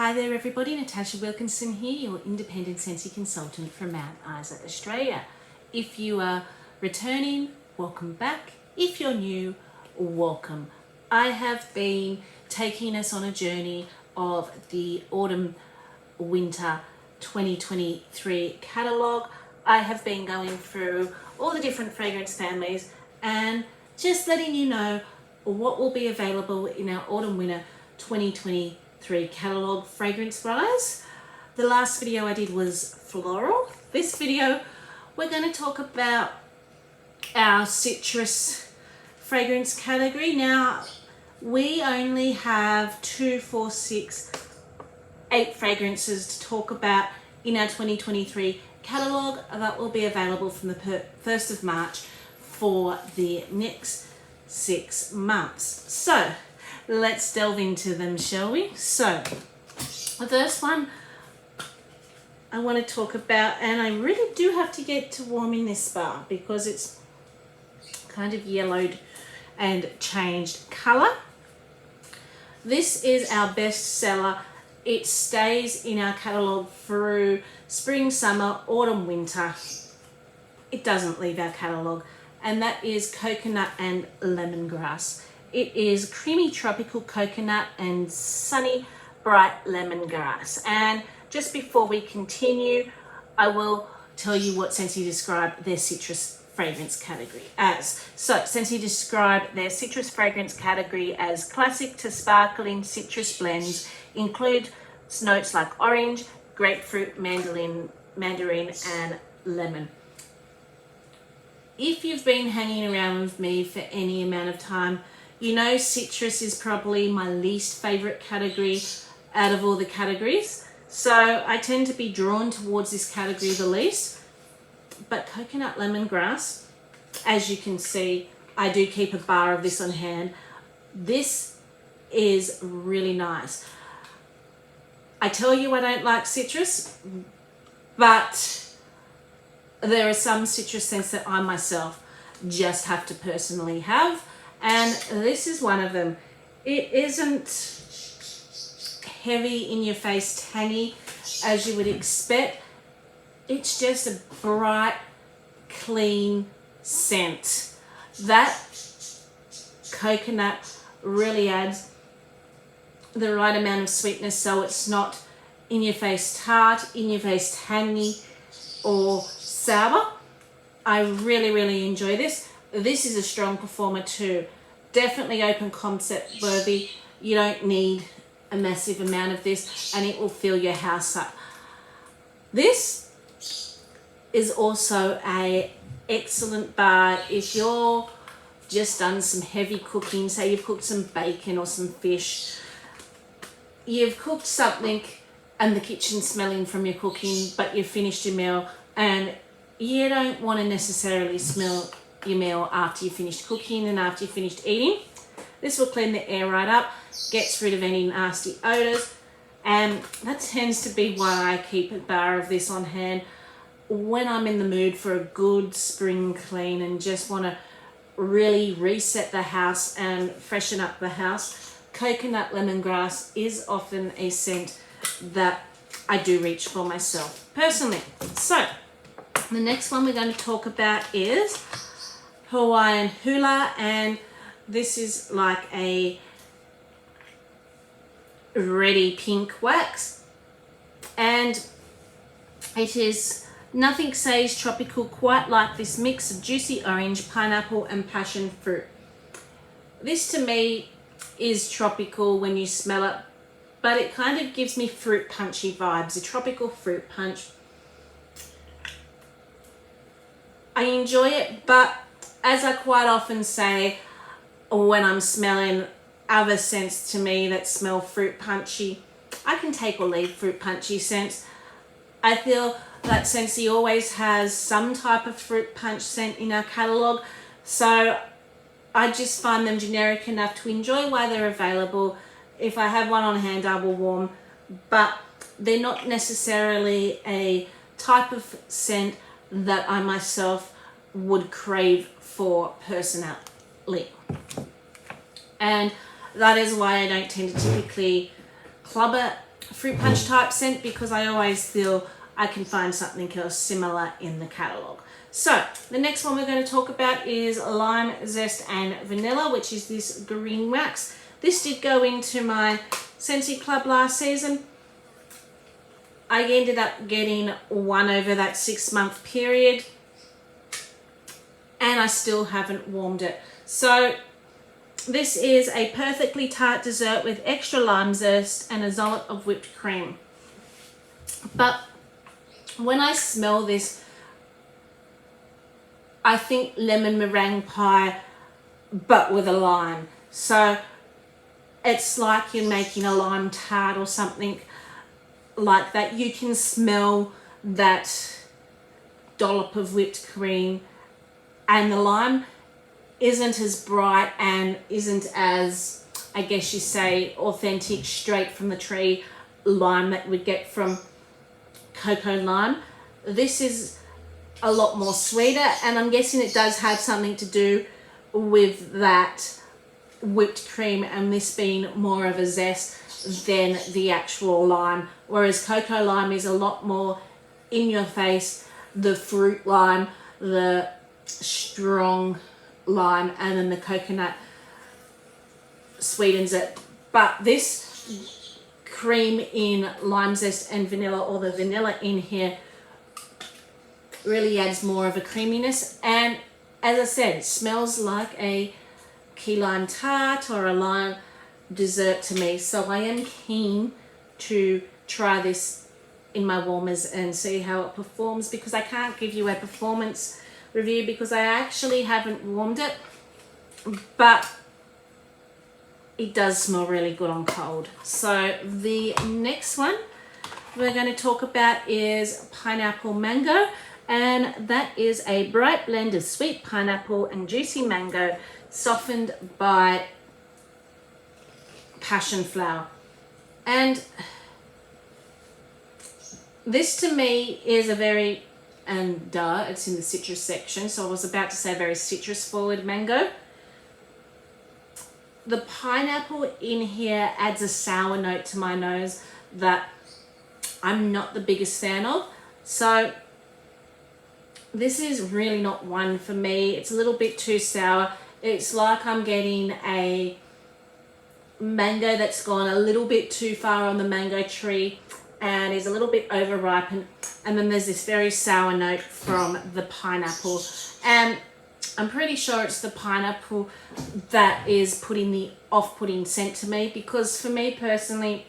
Hi there everybody, Natasha Wilkinson here, your independent Scentsy consultant from Mount Isa, Australia. If you are returning, welcome back. If you're new, welcome. I have been taking us on a journey of the Autumn Winter 2023 catalogue. I have been going through all the different fragrance families and just letting you know what will be available in our Autumn Winter 2023 catalogue fragrance wise. The last video I did was floral. This video we're going to talk about our citrus fragrance category. Now we only have 2, 4, 6, 8 fragrances to talk about in our 2023 catalogue that will be available from the 1st of March for the next 6 months. So let's delve into them, shall we? So the first one I want to talk about, and I really do have to get to warming this bar because it's kind of yellowed and changed colour. This is our best seller. It stays in our catalogue through spring, summer, autumn, winter. It doesn't leave our catalogue, and that is Coconut and Lemongrass. It is creamy tropical coconut and sunny bright lemongrass. And just before we continue, I will tell you what Scentsy described their citrus fragrance category as. So Scentsy described their citrus fragrance category as classic to sparkling citrus blends, include notes like orange, grapefruit, mandarin, and lemon. If you've been hanging around with me for any amount of time, you know citrus is probably my least favorite category out of all the categories. So I tend to be drawn towards this category the least. But coconut lemongrass, as you can see, I do keep a bar of this on hand. This is really nice. I tell you I don't like citrus, but there are some citrus scents that I myself just have to personally have, and this is one of them. It isn't heavy in your face tangy as you would expect. It's just a bright, clean scent. That coconut really adds the right amount of sweetness, so it's not in your face tart, in your face tangy or sour. I really enjoy this. This is a strong performer too. Definitely open concept worthy. You don't need a massive amount of this and it will fill your house up. This is also a excellent bar if you're just done some heavy cooking. Say you've cooked some bacon or some fish. You've cooked something and the kitchen's smelling from your cooking, but you've finished your meal and you don't want to necessarily smell your meal after you finished cooking and after you finished eating. This will clean the air right up, gets rid of any nasty odours, and that tends to be why I keep a bar of this on hand when I'm in the mood for a good spring clean and just want to really reset the house and freshen up the house. Coconut lemongrass is often a scent that I do reach for myself personally. So the next one we're going to talk about is Hawaiian Hula, and this is like a reddy pink wax, and it is nothing says tropical, quite like this mix of juicy orange, pineapple and passion fruit. This to me is tropical when you smell it, but it kind of gives me fruit punchy vibes, a tropical fruit punch. I enjoy it, but as I quite often say when I'm smelling other scents to me that smell fruit punchy, I can take or leave fruit punchy scents. I feel that Scentsy always has some type of fruit punch scent in our catalogue, so I just find them generic enough to enjoy while they're available. If I have one on hand, I will warm, but they're not necessarily a type of scent that I myself would crave for personally. And that is why I don't tend to typically club it fruit punch type scent because I always feel I can find something else similar in the catalogue. So the next one we're going to talk about is lime zest and vanilla, which is this green wax. This did go into my Scentsy Club last season. I ended up getting one over that 6-month period, and I still haven't warmed it. So this is a perfectly tart dessert with extra lime zest and a dollop of whipped cream. But when I smell this, I think lemon meringue pie, but with a lime. So it's like you're making a lime tart or something like that. You can smell that dollop of whipped cream, and the lime isn't as bright and isn't as, I guess you say, authentic, straight from the tree lime that we get from cocoa lime. This is a lot more sweeter, and I'm guessing it does have something to do with that whipped cream and this being more of a zest than the actual lime, whereas cocoa lime is a lot more in your face, the fruit lime, the strong lime, and then the coconut sweetens it. But this cream in lime zest and vanilla, or the vanilla in here, really adds more of a creaminess, and as I said, it smells like a key lime tart or a lime dessert to me. So I am keen to try this in my warmers and see how it performs, because I can't give you a performance review because I actually haven't warmed it, but it does smell really good on cold. So the next one we're going to talk about is pineapple mango, and that is a bright blend of sweet pineapple and juicy mango softened by passion flower. And this to me is a very, and it's in the citrus section, so I was about to say very citrus forward mango. The pineapple in here adds a sour note to my nose that I'm not the biggest fan of. So this is really not one for me. It's a little bit too sour. It's like I'm getting a mango that's gone a little bit too far on the mango tree and is a little bit overripened, and then there's this very sour note from the pineapple, and I'm pretty sure it's the pineapple that is putting the off-putting scent to me, because for me personally,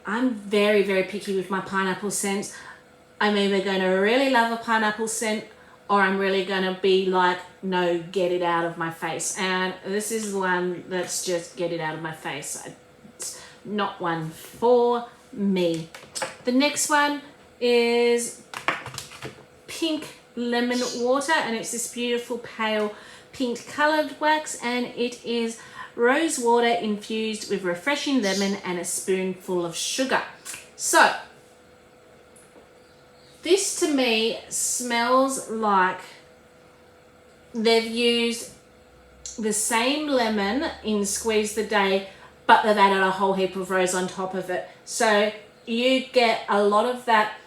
I'm very, very picky with my pineapple scents. I'm either going to really love a pineapple scent, or I'm really going to be like, no, get it out of my face. And this is one that's just get it out of my face. It's not one for me. The next one is pink lemon water, and it's this beautiful pale pink colored wax, and it is rose water infused with refreshing lemon and a spoonful of sugar. So this to me smells like they've used the same lemon in Squeeze the Day, but they've added a whole heap of rose on top of it. So you get a lot of that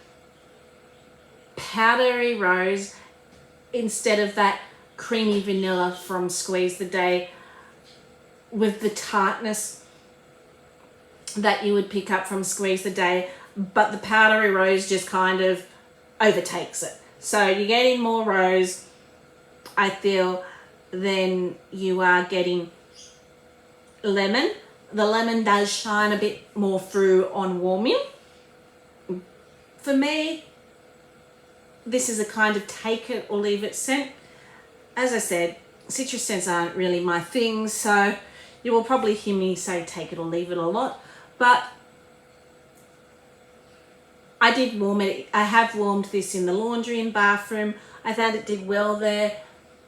powdery rose instead of that creamy vanilla from Squeeze the Day, with the tartness that you would pick up from Squeeze the Day, but the powdery rose just kind of overtakes it. So you're getting more rose, I feel, than you are getting lemon. The lemon does shine a bit more through on warming. For me, this is a kind of take it or leave it scent. As I said, citrus scents aren't really my thing, so you will probably hear me say take it or leave it a lot, but I did warm it. I have warmed this in the laundry and bathroom. I found it did well there,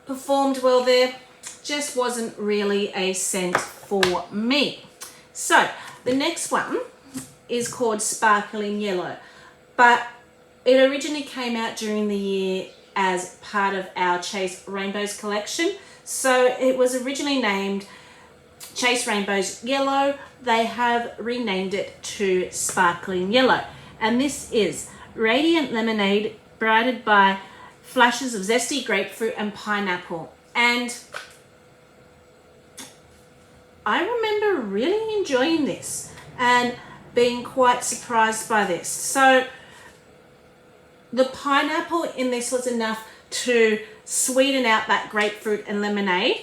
performed well there, just wasn't really a scent for me. So the next one is called Sparkling Yellow, but it originally came out during the year as part of our Chase Rainbows collection. So it was originally named Chase Rainbows Yellow, they have renamed it to Sparkling Yellow. And this is Radiant Lemonade, brightened by flashes of zesty grapefruit and pineapple. And I remember really enjoying this and being quite surprised by this. So the pineapple in this was enough to sweeten out that grapefruit and lemonade,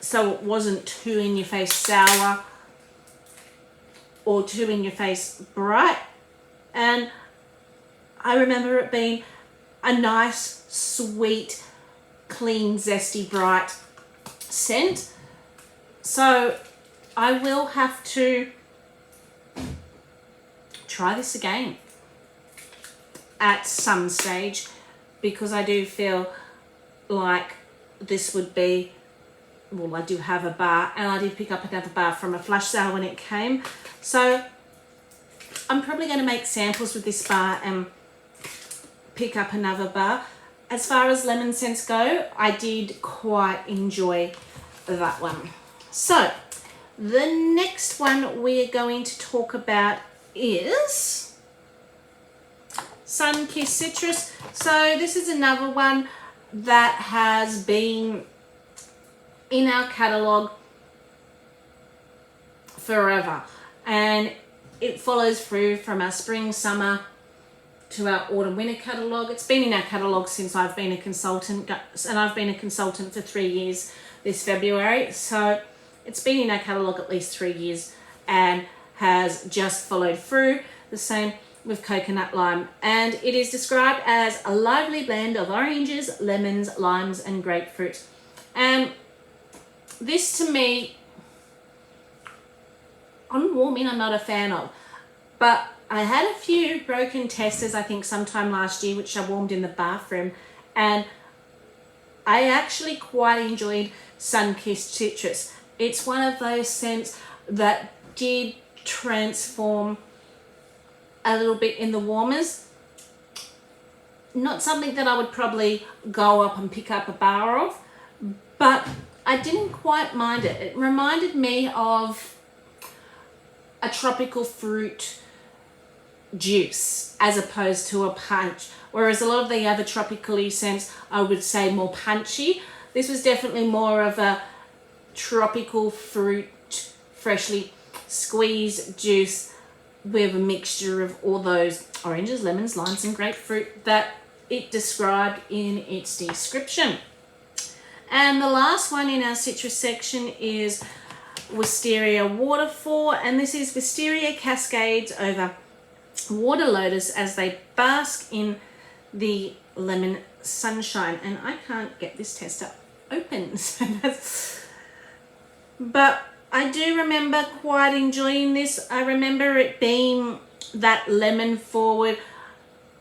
so it wasn't too in your face sour or too in your face bright. And I remember it being a nice, sweet, clean, zesty, bright scent. So I will have to try this again at some stage, because I do feel like this would be, well, I do have a bar, and I did pick up another bar from a flash sale when it came. So I'm probably going to make samples with this bar and pick up another bar. As far as lemon scents go, I did quite enjoy that one. So the next one we're going to talk about is Sun-Kissed Citrus. So this is another one that has been in our catalogue forever, and it follows through from our spring, summer to our autumn, winter catalogue. It's been in our catalogue since I've been a consultant, and I've been a consultant for 3 years this February. So it's been in our catalogue at least 3 years and has just followed through. The same with coconut lime, and it is described as a lively blend of oranges, lemons, limes and grapefruit. And this, to me, on warming, I'm not a fan of, but I had a few broken testers, I think sometime last year, which I warmed in the bathroom, and I actually quite enjoyed Sun-Kissed Citrus. It's one of those scents that did transform a little bit in the warmers. Not something that I would probably go up and pick up a bar of, but I didn't quite mind it. It reminded me of a tropical fruit juice as opposed to a punch, whereas a lot of the other tropically scents I would say more punchy. This was definitely more of a tropical fruit, freshly squeezed juice with a mixture of all those oranges, lemons, limes and grapefruit that it described in its description. And the last one in our citrus section is Wisteria Waterfall, and this is Wisteria cascades over water lotus as they bask in the lemon sunshine. And I can't get this tester open, so that's... But I do remember quite enjoying this. I remember it being that lemon forward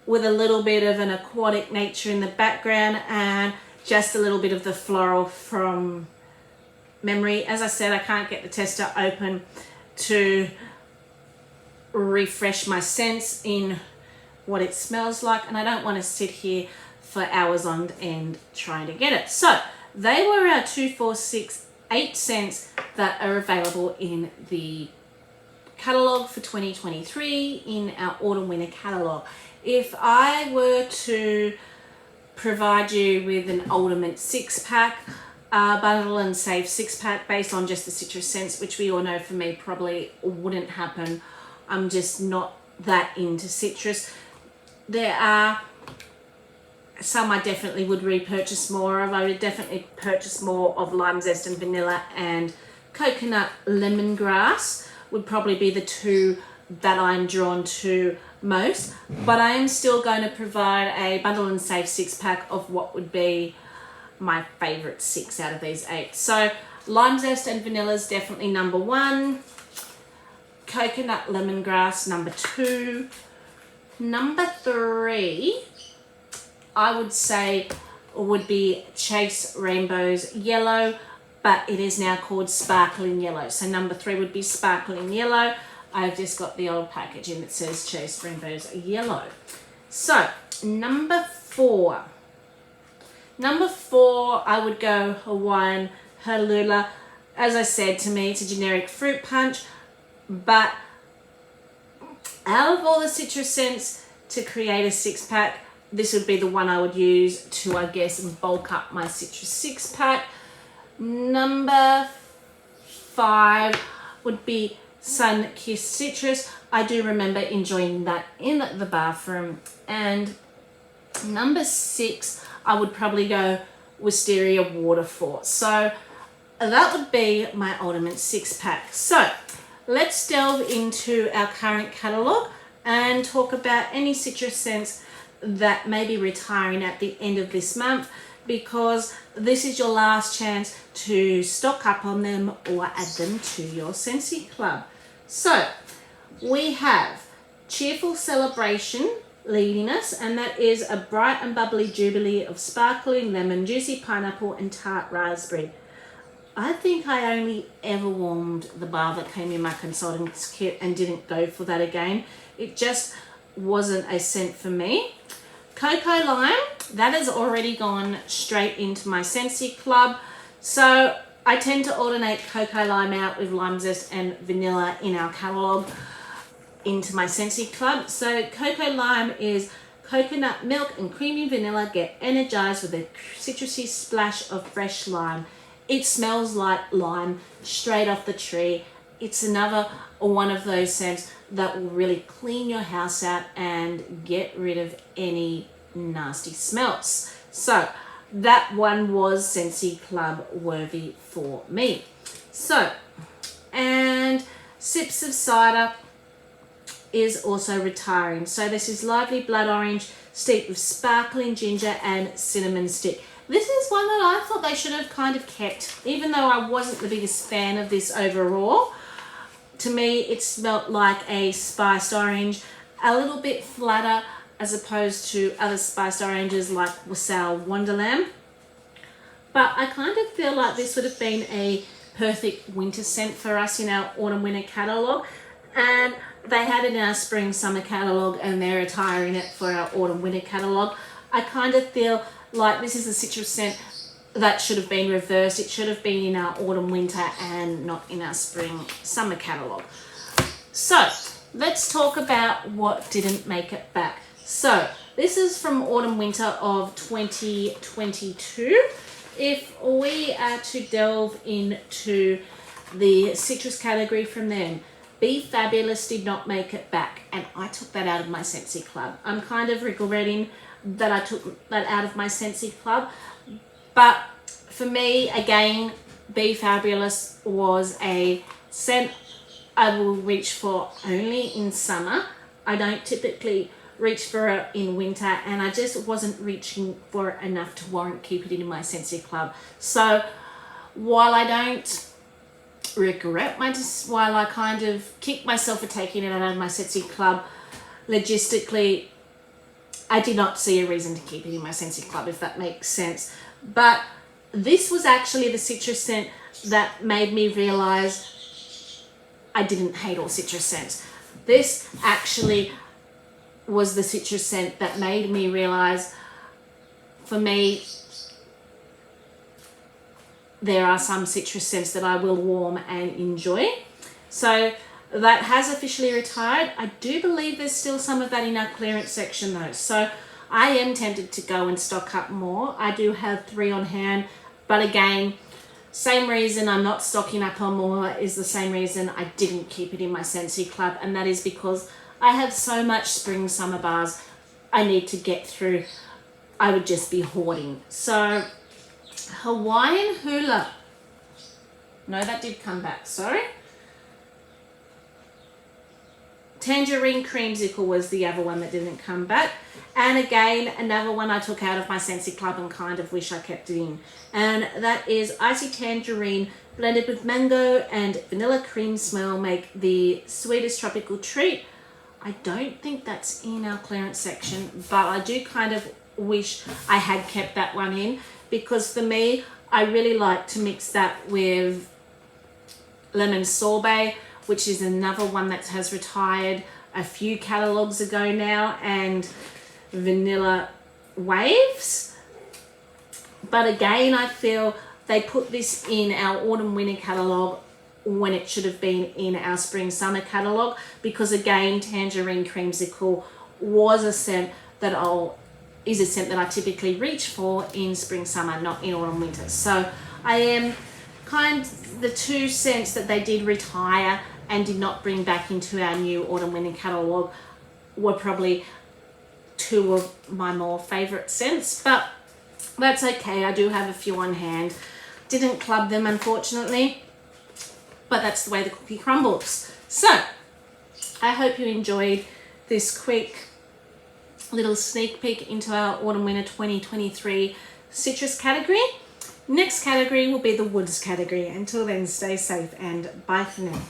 with a little bit of an aquatic nature in the background and just a little bit of the floral from memory. As I said, I can't get the tester open to refresh my sense in what it smells like, and I don't want to sit here for hours on end trying to get it. So they were our 2, 4, 6, 8 scents that are available in the catalogue for 2023 in our autumn winter catalogue. If I were to provide you with an ultimate 6-pack, bundle and save 6-pack based on just the citrus scents, which we all know for me probably wouldn't happen. I'm just not that into citrus. There are some I definitely would repurchase more of. I would definitely purchase more of lime zest and vanilla, and coconut lemongrass would probably be the two that I'm drawn to most. But I am still going to provide a bundle and save 6-pack of what would be my favorite 6 out of these 8. So lime zest and vanilla is definitely number 1. Coconut lemongrass number 2. Number 3, I would say, would be Chase Rainbow's Yellow, but it is now called Sparkling Yellow. So number 3 would be Sparkling Yellow. I've just got the old packaging that says Chase Rainbow's Yellow. So number 4. Number 4, I would go Hawaiian Halula. as I said, to me, it's a generic fruit punch, but out of all the citrus scents to create a 6-pack, this would be the one I would use to, I guess, bulk up my citrus 6-pack. Number 5 would be Sun-Kissed Citrus. I do remember enjoying that in the bathroom. And number 6, I would probably go Wisteria Waterfall. So that would be my ultimate 6-pack. So let's delve into our current catalogue and talk about any citrus scents that may be retiring at the end of this month, because this is your last chance to stock up on them or add them to your Scentsy Club. So we have Cheerful Celebration leading us, and that is a bright and bubbly jubilee of sparkling lemon, juicy pineapple and tart raspberry. I think I only ever warmed the bar that came in my consultant's kit and didn't go for that again. It just wasn't a scent for me. Cocoa Lime, that has already gone straight into my Scentsy Club. So I tend to alternate Cocoa Lime out with lime zest and vanilla in our catalogue into my Scentsy Club. So Cocoa Lime is coconut milk and creamy vanilla get energized with a citrusy splash of fresh lime. It smells like lime straight off the tree. It's another one of those scents that will really clean your house out and get rid of any nasty smells. So that one was Scentsy Club worthy for me. So, and Sips of Cider is also retiring. So this is lively blood orange steeped with sparkling ginger and cinnamon stick. This is one that I thought they should have kind of kept, even though I wasn't the biggest fan of this overall. To me, it smelled like a spiced orange, a little bit flatter as opposed to other spiced oranges like Wassail Wonderland. But I kind of feel like this would have been a perfect winter scent for us in our autumn-winter catalogue. And they had it in our spring-summer catalogue and they're retiring it for our autumn-winter catalogue. I kind of feel like this is a citrus scent that should have been reversed. It should have been in our autumn-winter and not in our spring-summer catalogue. So let's talk about what didn't make it back. So this is from autumn-winter of 2022. If we are to delve into the citrus category from then, Be Fabulous did not make it back, and I took that out of my Scentsy Club. I'm kind of regretting that I took that out of my Scentsy Club, but for me, again, Be Fabulous was a scent I will reach for only in summer. I don't typically reach for it in winter, and I just wasn't reaching for it enough to warrant keeping it in my Scentsy Club. So while I don't regret while I kind of kick myself for taking it out of my Scentsy Club, logistically I did not see a reason to keep it in my Scentsy Club, if that makes sense. But this was actually the citrus scent that made me realize I didn't hate all citrus scents. This actually was the citrus scent that made me realize, for me, there are some citrus scents that I will warm and enjoy. So that has officially retired. I do believe there's still some of that in our clearance section though. So I am tempted to go and stock up more. I do have 3 on hand, but again, same reason I'm not stocking up on more is the same reason I didn't keep it in my Scentsy Club, and that is because I have so much spring summer bars I need to get through. I would just be hoarding. So Hawaiian Hula. No, that did come back, sorry. Tangerine Creamsicle was the other one that didn't come back. And again, another one I took out of my Scentsy Club and kind of wish I kept it in. And that is Icy Tangerine blended with mango and vanilla cream smell make the sweetest tropical treat. I don't think that's in our clearance section, but I do kind of wish I had kept that one in, because for me, I really like to mix that with lemon sorbet, which is another one that has retired a few catalogues ago now, and vanilla waves. But again, I feel they put this in our autumn winter catalogue when it should have been in our spring summer catalogue, because again, tangerine creamsicle was a scent that is a scent that I typically reach for in spring summer, not in autumn winter. So I am the two scents that they did retire and did not bring back into our new autumn winter catalogue were probably two of my more favourite scents, but that's okay. I do have a few on hand. Didn't club them, unfortunately, but that's the way the cookie crumbles. So I hope you enjoyed this quick little sneak peek into our autumn winter 2023 citrus category. Next category will be the woods category. Until then, stay safe and bye for now.